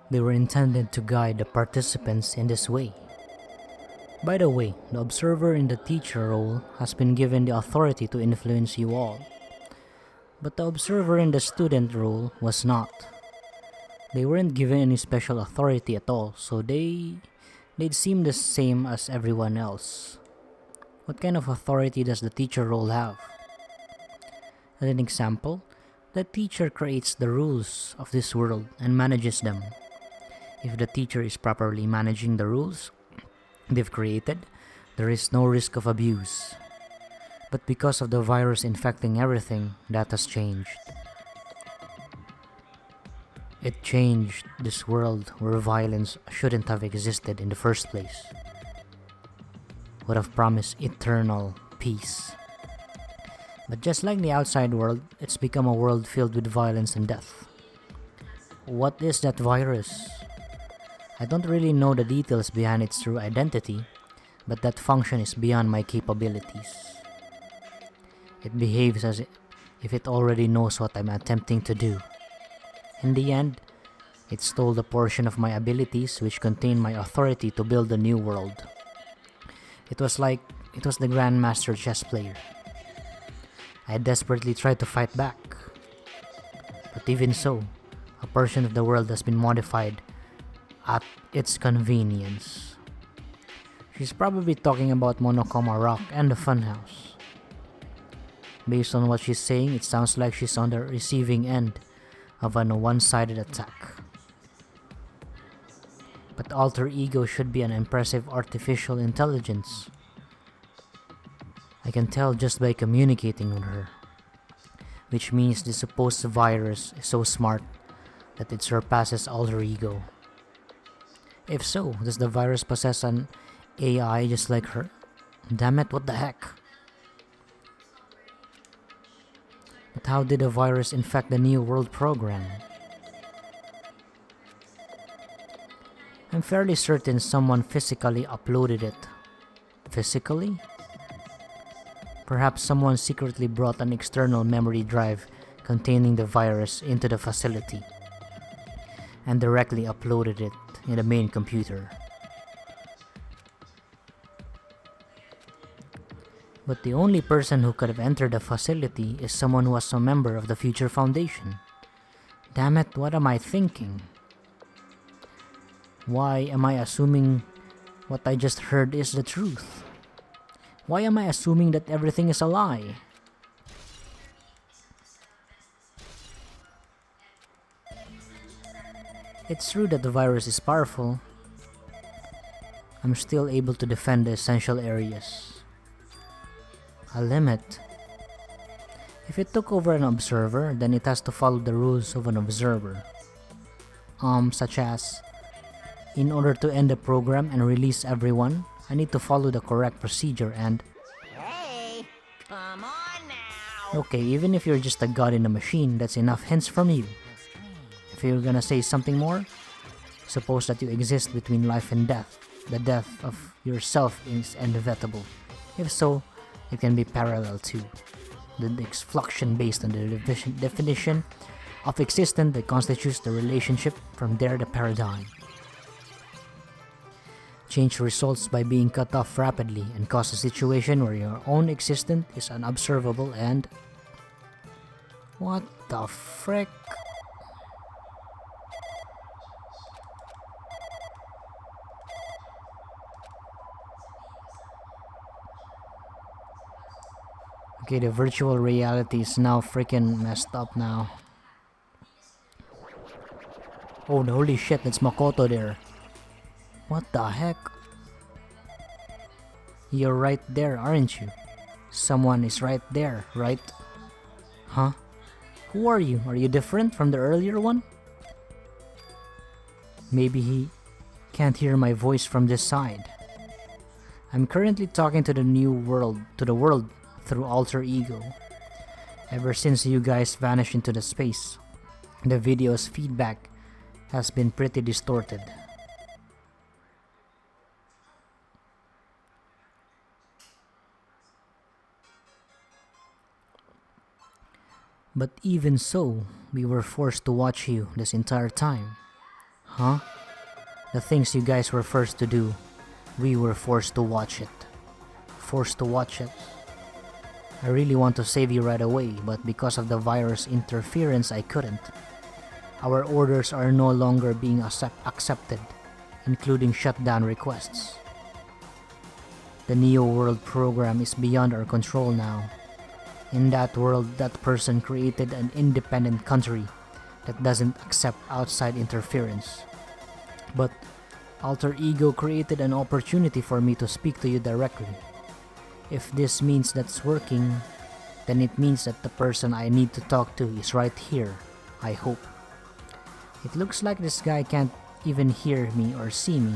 They were intended to guide the participants in this way. By the way, the observer in the teacher role has been given the authority to influence you all, but the observer in the student role was not. They weren't given any special authority at all, so they'd seem the same as everyone else. What kind of authority does the teacher role have? As an example, the teacher creates the rules of this world and manages them. If the teacher is properly managing the rules they've created, there is no risk of abuse. But because of the virus infecting everything, that has changed. It changed this world where violence shouldn't have existed in the first place. Would have promised eternal peace. But just like the outside world, it's become a world filled with violence and death. What is that virus? I don't really know the details behind its true identity, but that function is beyond my capabilities. It behaves as if it already knows what I'm attempting to do. In the end, it stole a portion of my abilities which contain my authority to build a new world. It was like it was the Grandmaster chess player. I desperately tried to fight back. But even so, a portion of the world has been modified at its convenience. She's probably talking about Monokuma Rock and the Funhouse. Based on what she's saying, it sounds like she's on the receiving end of an one-sided attack. But alter ego should be an impressive artificial intelligence. I can tell just by communicating with her. Which means the supposed virus is so smart that it surpasses alter ego. If so, does the virus possess an AI just like her? Damn it, what the heck? But how did the virus infect the New World program? I'm fairly certain someone physically uploaded it. Physically? Perhaps someone secretly brought an external memory drive containing the virus into the facility and directly uploaded it in the main computer. But the only person who could have entered the facility is someone who was a member of the Future Foundation. Damn it, what am I thinking? Why am I assuming what I just heard is the truth? Why am I assuming that everything is a lie? It's true that the virus is powerful. I'm still able to defend the essential areas. A limit. If it took over an observer, then it has to follow the rules of an observer. Such as, in order to end the program and release everyone, I need to follow the correct procedure and... Hey, come on now. Okay, even if you're just a god in a machine, that's enough hints from you. If you're gonna say something more, suppose that you exist between life and death. The death of yourself is inevitable. If so, it can be parallel to the exclusion based on the definition of existence that constitutes the relationship, from there the paradigm. Change results by being cut off rapidly and cause a situation where your own existence is unobservable and... What the frick? Okay, the virtual reality is now freaking messed up now. Oh, holy shit, that's Makoto there. What the heck? You're right there, aren't you? Someone is right there, right? Huh? Who are you? Are you different from the earlier one? Maybe he can't hear my voice from this side. I'm currently talking to the world through alter ego. Ever since you guys vanished into the space, the video's feedback has been pretty distorted. But even so, we were forced to watch you this entire time. Huh? The things you guys were first to do, we were forced to watch it. Forced to watch it. I really want to save you right away, but because of the virus interference, I couldn't. Our orders are no longer being accepted, including shutdown requests. The Neo World program is beyond our control now. In that world, that person created an independent country that doesn't accept outside interference. But Alter Ego created an opportunity for me to speak to you directly. If this means that's working, then it means that the person I need to talk to is right here, I hope. It looks like this guy can't even hear me or see me.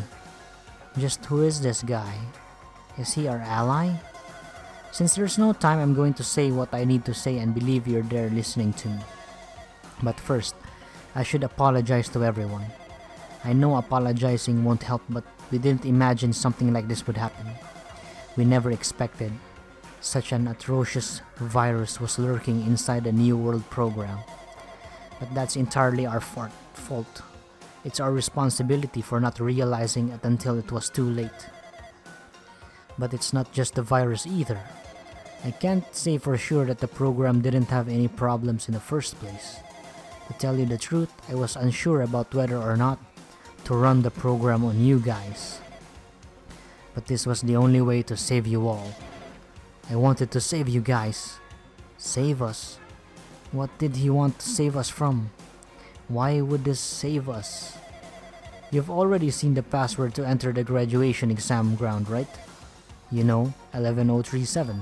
Just who is this guy? Is he our ally? Since there's no time, I'm going to say what I need to say and believe you're there listening to me. But first, I should apologize to everyone. I know apologizing won't help, but we didn't imagine something like this would happen. We never expected such an atrocious virus was lurking inside the New World program. But that's entirely our fault. It's our responsibility for not realizing it until it was too late. But it's not just the virus either. I can't say for sure that the program didn't have any problems in the first place. To tell you the truth, I was unsure about whether or not to run the program on you guys. But this was the only way to save you all. I wanted to save you guys. Save us? What did he want to save us from? Why would this save us? You've already seen the password to enter the graduation exam ground, right? You know, 11037.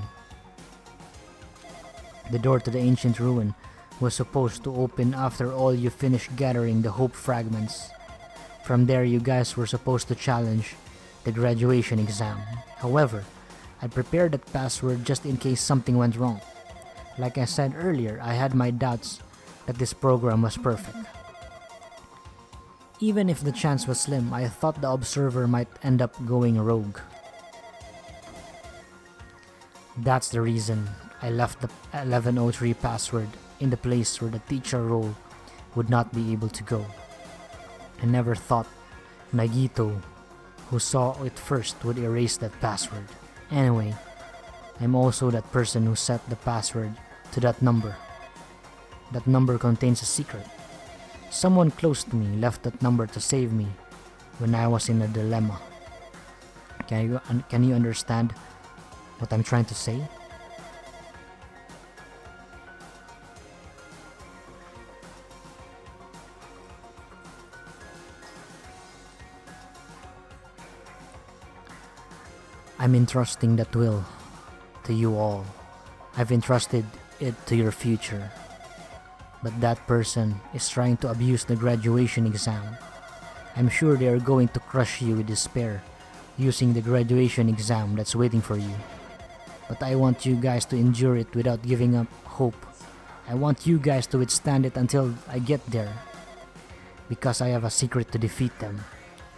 The door to the ancient ruin was supposed to open after all you finished gathering the hope fragments. From there, you guys were supposed to challenge the graduation exam. However, I prepared that password just in case something went wrong. Like I said earlier, I had my doubts that this program was perfect. Even if the chance was slim, I thought the observer might end up going rogue. That's the reason I left the 1103 password in the place where the teacher role would not be able to go. I never thought Nagito, who saw it first, would erase that password. Anyway, I'm also that person who set the password to that number. That number contains a secret. Someone close to me left that number to save me when I was in a dilemma. Can you understand what I'm trying to say? I'm entrusting that will to you all. I've entrusted it to your future. But that person is trying to abuse the graduation exam. I'm sure they are going to crush you with despair using the graduation exam that's waiting for you. But I want you guys to endure it without giving up hope. I want you guys to withstand it until I get there. Because I have a secret to defeat them.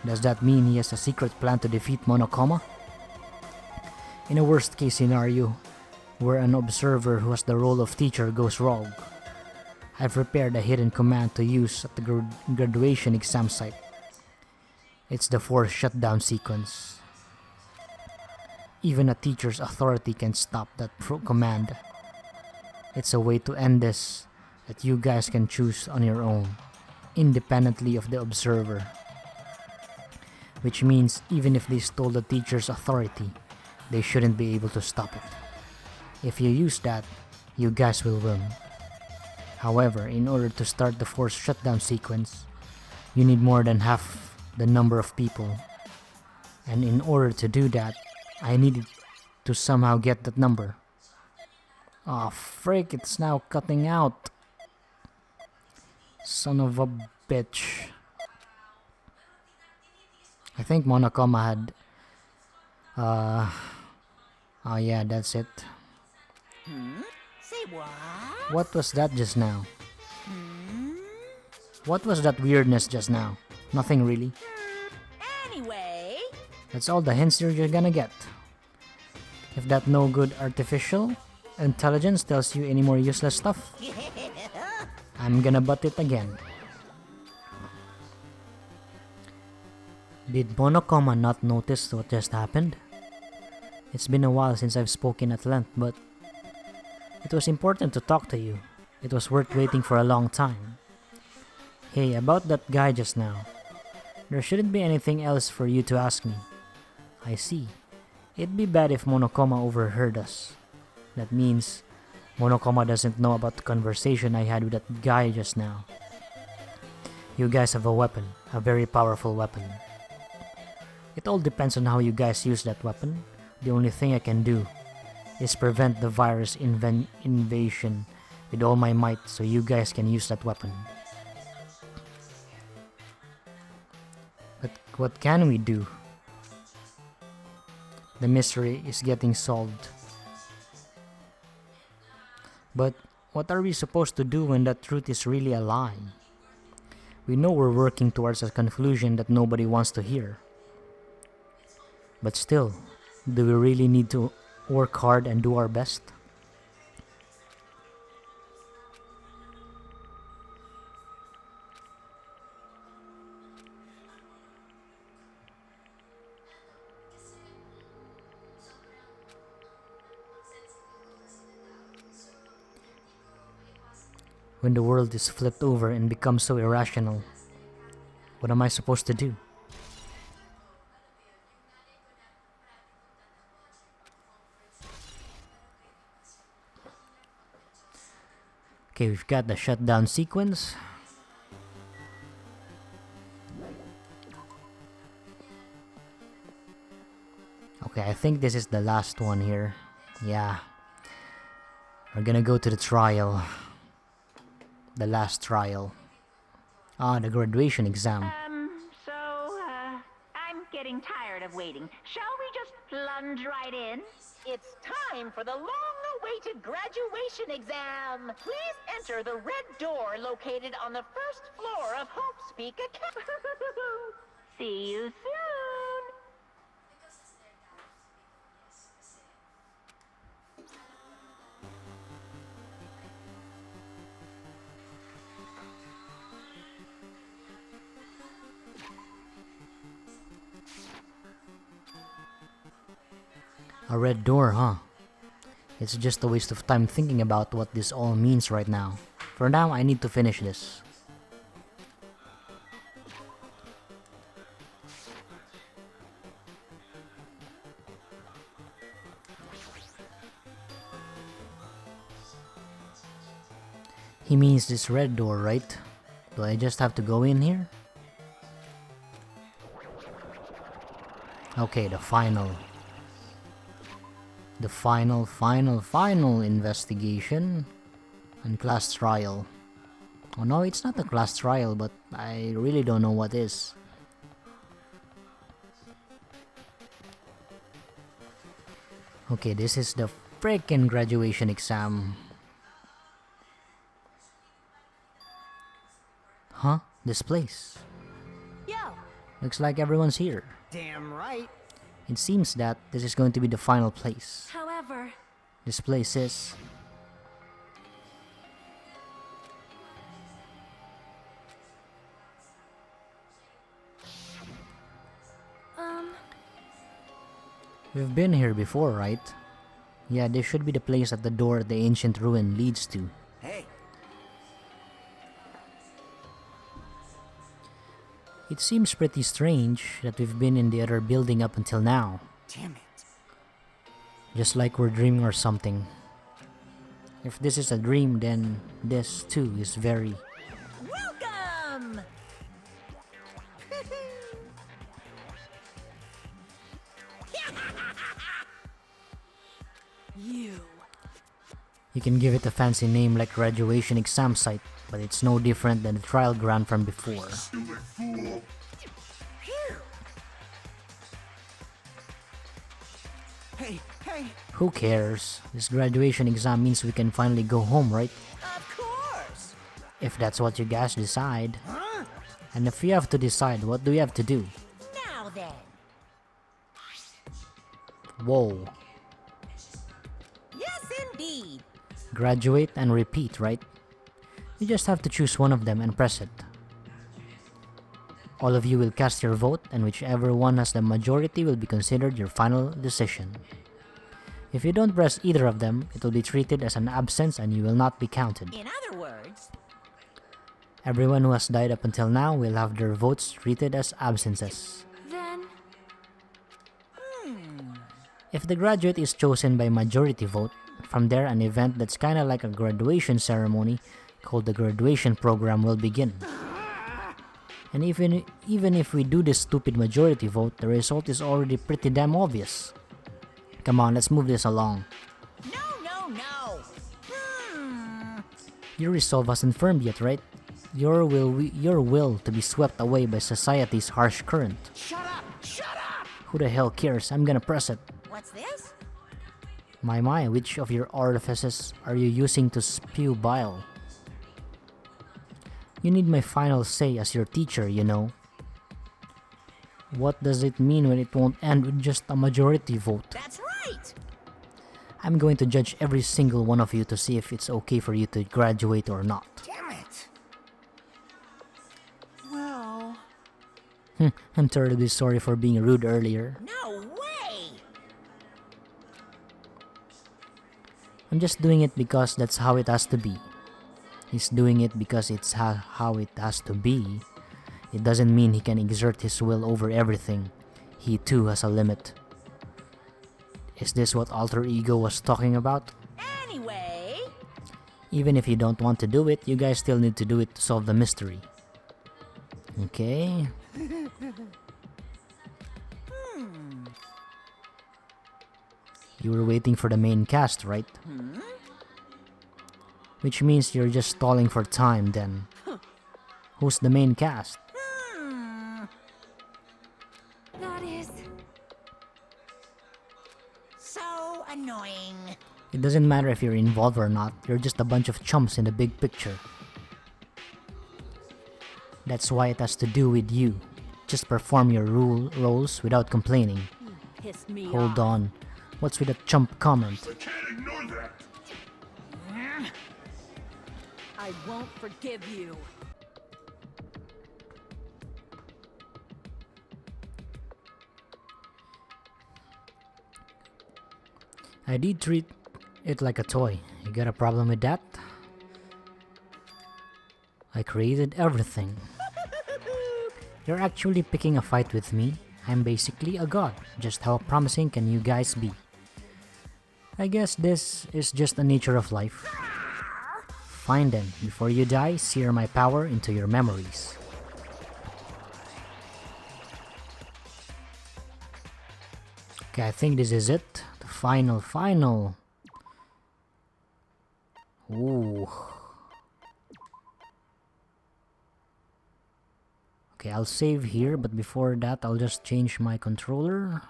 Does that mean he has a secret plan to defeat Monokuma? In a worst case scenario, where an observer who has the role of teacher goes rogue, I've prepared a hidden command to use at the graduation exam site. It's the forced shutdown sequence. Even a teacher's authority can stop that command. It's a way to end this that you guys can choose on your own, independently of the observer. Which means even if they stole the teacher's authority, they shouldn't be able to stop it. If you use that, you guys will win. However, in order to start the forced shutdown sequence, you need more than half the number of people. And in order to do that, I needed to somehow get that number. Aw, frick, it's now cutting out. Son of a bitch. I think Monokuma had... Oh yeah, that's it. Say what? What was that just now? What was that weirdness just now? Nothing really. Anyway. That's all the hints you're gonna get. If that no good artificial intelligence tells you any more useless stuff, I'm gonna butt it again. Did Monokuma not notice what just happened? It's been a while since I've spoken at length, but it was important to talk to you. It was worth waiting for a long time. Hey, about that guy just now. There shouldn't be anything else for you to ask me. I see. It'd be bad if Monokuma overheard us. That means Monokuma doesn't know about the conversation I had with that guy just now. You guys have a weapon, a very powerful weapon. It all depends on how you guys use that weapon. The only thing I can do is prevent the virus invasion with all my might so you guys can use that weapon. But what can we do? The mystery is getting solved. But what are we supposed to do when that truth is really a lie? We know we're working towards a conclusion that nobody wants to hear. But still, do we really need to work hard and do our best? When the world is flipped over and becomes so irrational, what am I supposed to do? Okay, we've got the shutdown sequence. Okay, I think this is the last one here. Yeah. We're gonna go to the trial. The last trial. The graduation exam. I'm getting tired of waiting. Shall we just plunge right in? It's time for the long-awaited graduation exam. Please enter the red door located on the first floor of Hope's Peak Academy. See you soon. A red door, huh? It's just a waste of time thinking about what this all means right now. For now, I need to finish this. He means this red door, right? Do I just have to go in here? Okay, the final investigation and class trial. Oh no, it's not a class trial, but I really don't know what is. Okay, this is the freaking graduation exam. Huh? This place. Yo. Looks like everyone's here. Damn right. It seems that this is going to be the final place. However, This place is... We've been here before, right? Yeah, this should be the place at the door the ancient ruin leads to. Hey. It seems pretty strange that we've been in the other building up until now. Damn it. Just like we're dreaming or something. If this is a dream, then this too is very... welcome. You can give it a fancy name like graduation exam site, but it's no different than the trial ground from before. Hey, hey. Who cares? This graduation exam means we can finally go home, right? Of course. If that's what you guys decide. Huh? And if we have to decide, what do we have to do? Now then. Whoa. Yes, indeed. Graduate and repeat, right? You just have to choose one of them and press it. All of you will cast your vote, and whichever one has the majority will be considered your final decision. If you don't press either of them, it will be treated as an absence and you will not be counted. In other words, Everyone who has died up until now will have their votes treated as absences. then... If the graduate is chosen by majority vote, from there an event that's kinda like a graduation ceremony called the graduation program will begin. And even if we do this stupid majority vote, the result is already pretty damn obvious. Come on, let's move this along. No! Your resolve hasn't firmed yet, right? Your will to be swept away by society's harsh current. Shut up! Shut up! Who the hell cares? I'm gonna press it. What's this? My, which of your orifices are you using to spew bile? You need my final say as your teacher, you know. What does it mean when it won't end with just a majority vote? That's right! I'm going to judge every single one of you to see if it's okay for you to graduate or not. Damn it! Well... I'm terribly sorry for being rude earlier. No way! I'm just doing it because that's how it has to be. He's doing it because it's how it has to be. It doesn't mean he can exert his will over everything. He too has a limit. Is this what alter ego was talking about? Anyway... Even if you don't want to do it, you guys still need to do it to solve the mystery. Okay. You were waiting for the main cast, right? Which means you're just stalling for time then. Who's the main cast? That is... so annoying. It doesn't matter if you're involved or not, you're just a bunch of chumps in the big picture. That's why it has to do with you. Just perform your roles without complaining. Piss me Hold on. What's with a chump comment? I can't ignore that. I won't forgive you. I did treat it like a toy. You got a problem with that? I created everything. You're actually picking a fight with me. I'm basically a god. Just how promising can you guys be? I guess this is just the nature of life. Fine then, before you die, sear my power into your memories. Okay, I think this is it. The final. Ooh. Okay, I'll save here, but before that, I'll just change my controller.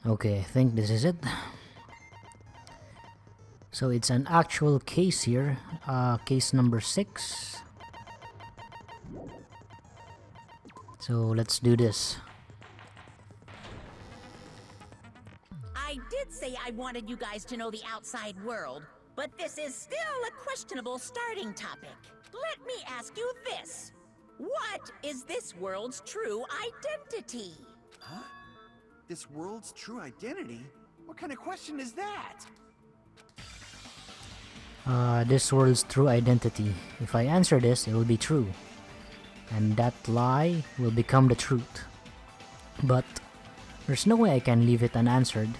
Okay, I think this is it. So it's an actual case here, case number 6. So let's do this. I did say I wanted you guys to know the outside world, but this is still a questionable starting topic. Let me ask you this. What is this world's true identity? Huh? This world's true identity? What kind of question is that? This world's true identity. If I answer this, it will be true. And that lie will become the truth. But there's no way I can leave it unanswered.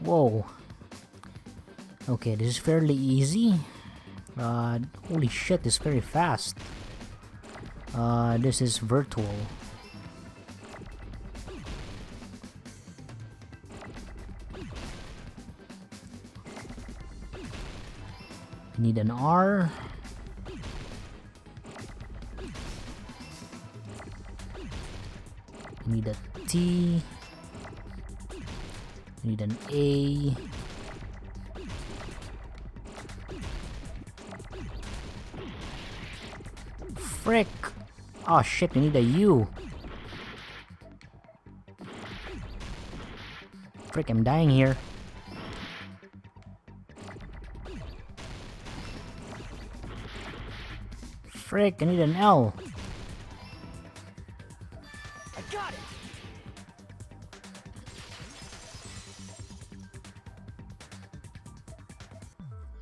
Whoa. Okay, this is fairly easy. Holy shit, this is very fast. This is virtual. I need an R. I need a T. I need an A. Frick! Oh shit, I need a U. Frick, I'm dying here. Frick, I need an L. I got it!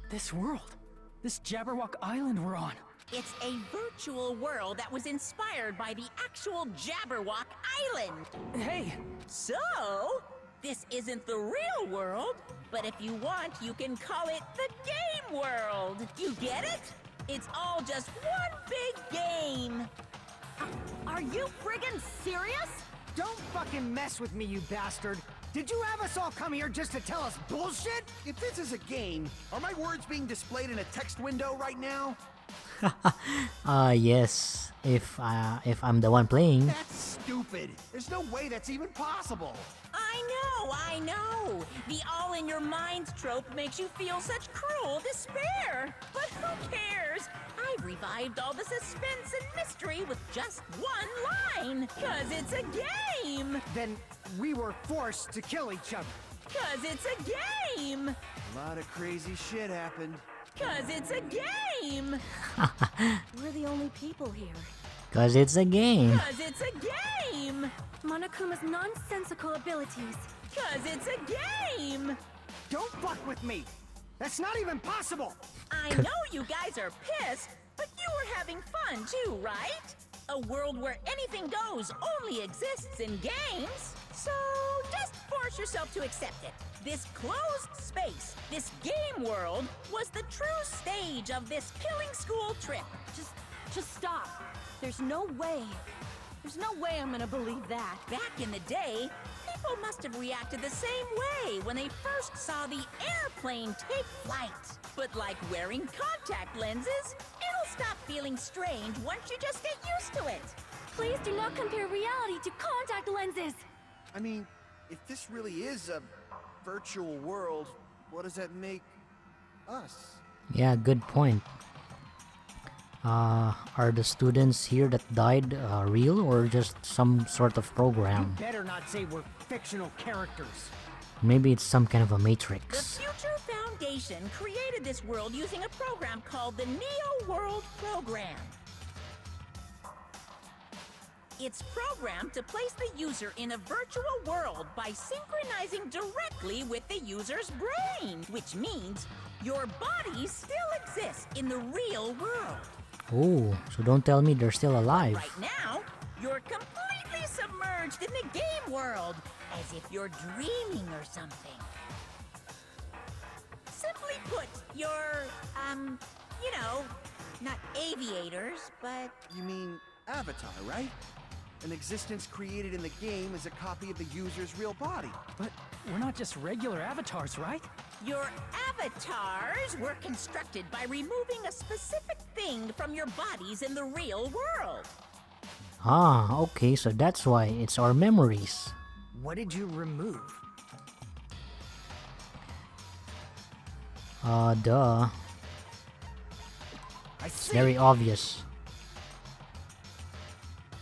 This world. This Jabberwock Island we're on. It's a virtual world that was inspired by the actual Jabberwock Island. Hey! So, this isn't the real world, but if you want, you can call it the game world. You get it? It's all just one big game. Are you friggin' serious? Don't fucking mess with me, you bastard! Did you have us all come here just to tell us bullshit? If this is a game, are my words being displayed in a text window right now? Yes. If I'm the one playing. That's stupid. There's no way that's even possible. I know. The all in your minds trope makes you feel such cruel despair. But who cares? I've revived all the suspense and mystery with just one line. 'Cause it's a game. Then we were forced to kill each other. 'Cause it's a game. A lot of crazy shit happened. 'Cause it's a game. We're the only people here. 'Cause it's a game. 'Cause it's a game. Monokuma's nonsensical abilities. 'Cause it's a game. Don't fuck with me! That's not even possible! I know you guys are pissed, but you were having fun too, right? A world where anything goes only exists in games. So just force yourself to accept it. This closed space, this game world, was the true stage of this killing school trip. Just stop. There's no way. There's no way I'm gonna believe that. Back in the day, people must have reacted the same way when they first saw the airplane take flight. But like wearing contact lenses, it'll stop feeling strange once you just get used to it. Please do not compare reality to contact lenses. I mean, if this really is a virtual world, what does that make us? Yeah, good point. Are the students here that died real or just some sort of You program? better not say we're fictional characters. Maybe it's some kind of a The matrix. Future Foundation created this world using a program called the Neo World Program. It's programmed to place the user in a virtual world by synchronizing directly with the user's brain, which means your body still exists in the real world. Oh, so don't tell me they're still alive. Right now, you're completely submerged in the game world, as if you're dreaming or something. Simply put, you're, not aviators, but You mean Avatar, right? An existence created in the game is a copy of the user's real body. But we're not just regular avatars, right? your avatars were constructed by removing a specific thing from your bodies in the real world. Ah, okay, so that's why it's our memories. What did you remove? Duh. I It's see. very obvious.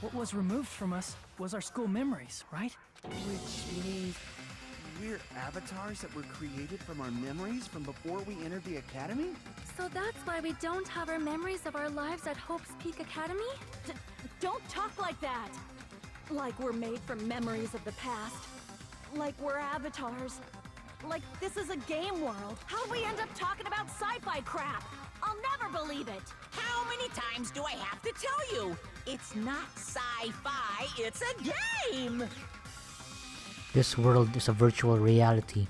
What was removed from us was our school memories, right? Which means we're avatars that were created from our memories from before we entered the academy? So that's why we don't have our memories of our lives at Hope's Peak Academy? Don't talk like that! Like we're made from memories of the past. Like we're avatars. Like this is a game world. How'd we end up talking about sci-fi crap? I'll never believe it! How many times do I have to tell you? It's not sci-fi, it's a game! This world is a virtual reality,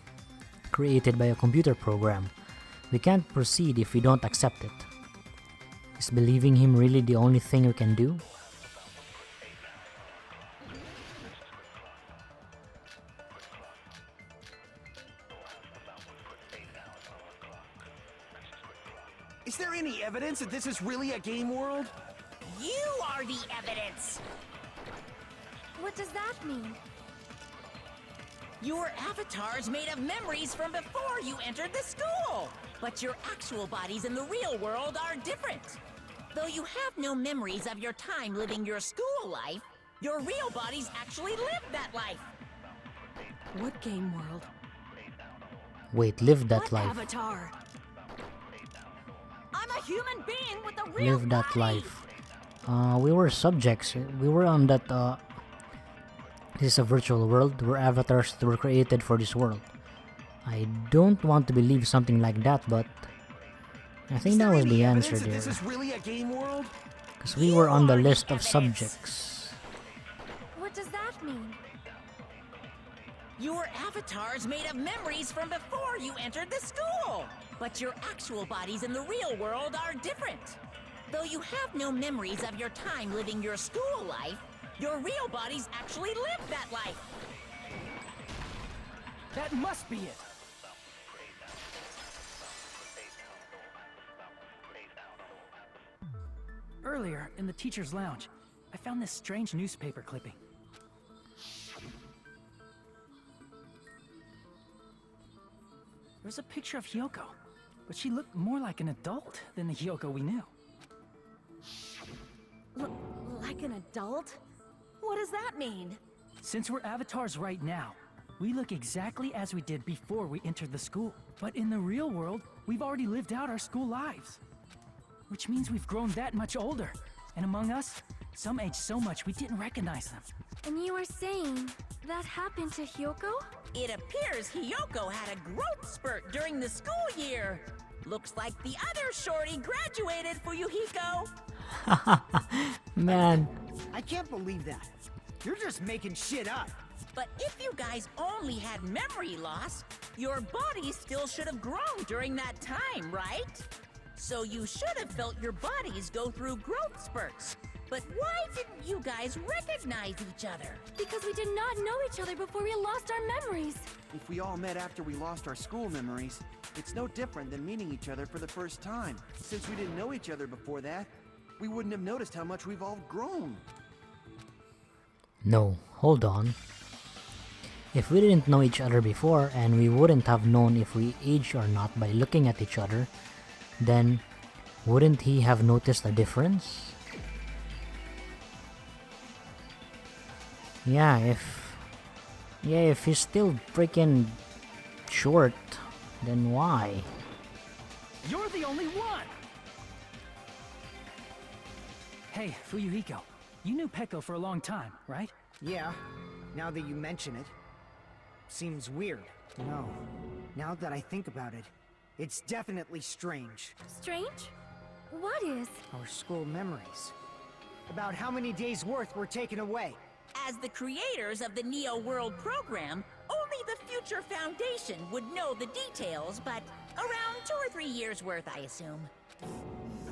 created by a computer program. We can't proceed if we don't accept it. Is believing him really the only thing we can do? Is there any evidence that this is really a game world? You are the evidence! What does that mean? Your avatar's made of memories from before you entered the school! But your actual bodies in the real world are different. Though you have no memories of your time living your school life, your real bodies actually lived that life. What game world? Wait, live that What life. avatar? I'm a human being with a real Live that body. life. We were subjects. We were on that, this is a virtual world. We're avatars that were created for this world. I don't want to believe something like that, but I think that was the answer there. This is really a game world? Because we were on the list of subjects. What does that mean? Your avatars made of memories from before you entered the school. But your actual bodies in the real world are different. Though you have no memories of your time living your school life, your real bodies actually lived that life. That must be it. Earlier, in the teacher's lounge, I found this strange newspaper clipping. There was a picture of Hyoko, but she looked more like an adult than the Hyoko we knew. Like an adult? What does that mean? Since we're avatars right now, we look exactly as we did before we entered the school. But in the real world, we've already lived out our school lives. Which means we've grown that much older. And among us, some aged so much we didn't recognize them. And you are saying that happened to Hyoko? It appears Hyoko had a growth spurt during the school year. Looks like the other shorty graduated for Yuhiko. Man, I can't believe that. You're just making shit up. But if you guys only had memory loss, your body still should have grown during that time, right? So you should have felt your bodies go through growth spurts. But why didn't you guys recognize each other? Because we did not know each other before we lost our memories. If we all met after we lost our school memories, it's no different than meeting each other for the first time. Since we didn't know each other before that, we wouldn't have noticed how much we've all grown. no, hold on. If we didn't know each other before and we wouldn't have known if we aged or not by looking at each other, then wouldn't he have noticed a difference? Yeah, if he's still freaking short, then why? You're the only one! Hey, Fuyuhiko, you knew Peko for a long time, right? Yeah, now that you mention it. Seems weird. No, now that I think about it, it's definitely strange. Strange? What is? Our school memories. About how many days' worth were taken away. As the creators of the Neo World program, only the Future Foundation would know the details, but around 2 or 3 years worth, I assume.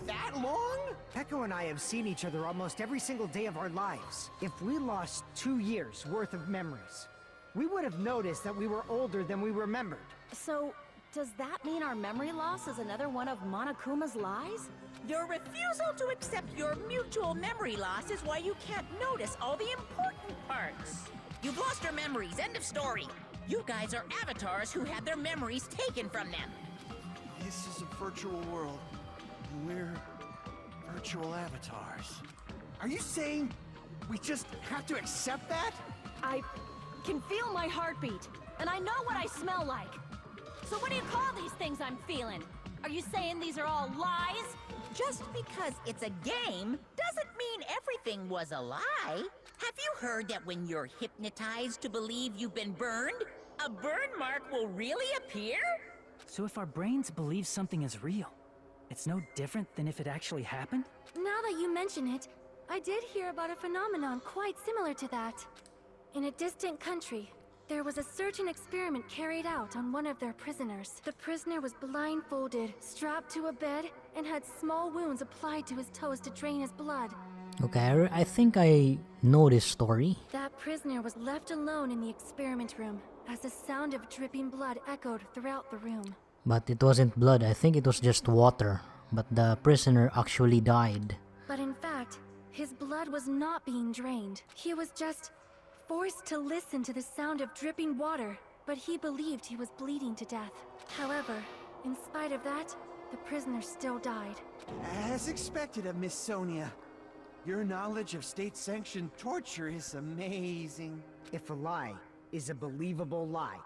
That long? Peko and I have seen each other almost every single day of our lives. If we lost 2 years' worth of memories, we would have noticed that we were older than we remembered. So, does that mean our memory loss is another one of Monokuma's lies? Your refusal to accept your mutual memory loss is why you can't notice all the important parts. You've lost your memories, end of story. You guys are avatars who had their memories taken from them. This is a virtual world, and we're virtual avatars. Are you saying we just have to accept that? I can feel my heartbeat, and I know what I smell like. So what do you call these things I'm feeling? Are you saying these are all lies? Just because it's a game doesn't mean everything was a lie. Have you heard that when you're hypnotized to believe you've been burned, a burn mark will really appear? So if our brains believe something is real, it's no different than if it actually happened? Now that you mention it, I did hear about a phenomenon quite similar to that. In a distant country, there was a certain experiment carried out on one of their prisoners. The prisoner was blindfolded, strapped to a bed, and had small wounds applied to his toes to drain his blood. Okay, I think I know this story. That prisoner was left alone in the experiment room, as the sound of dripping blood echoed throughout the room. But it wasn't blood, I think it was just water. But the prisoner actually died. But in fact, his blood was not being drained. He was just forced to listen to the sound of dripping water, but he believed he was bleeding to death. However, in spite of that, the prisoner still died. As expected of Miss Sonia. Your knowledge of state-sanctioned torture is amazing. If a lie is a believable lie.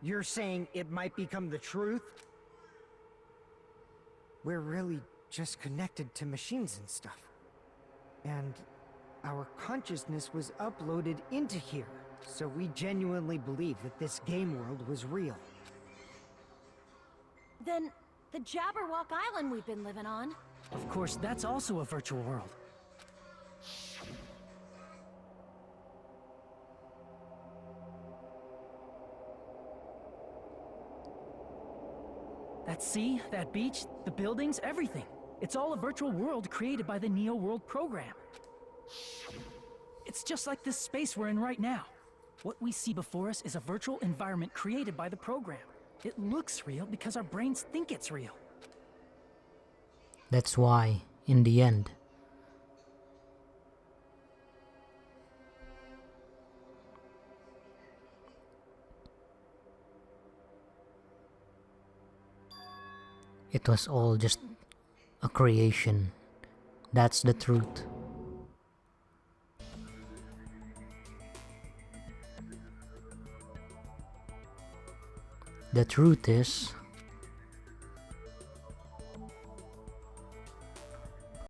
You're saying it might become the truth? We're really just connected to machines and stuff. And our consciousness was uploaded into here. So we genuinely believe that this game world was real. Then, the Jabberwock Island we've been living on. Of course, that's also a virtual world. That sea, that beach, the buildings, everything. It's all a virtual world created by the Neo World program. It's just like this space we're in right now. What we see before us is a virtual environment created by the program. It looks real because our brains think it's real. That's why, in the end, it was all just a creation. That's the truth. The truth is,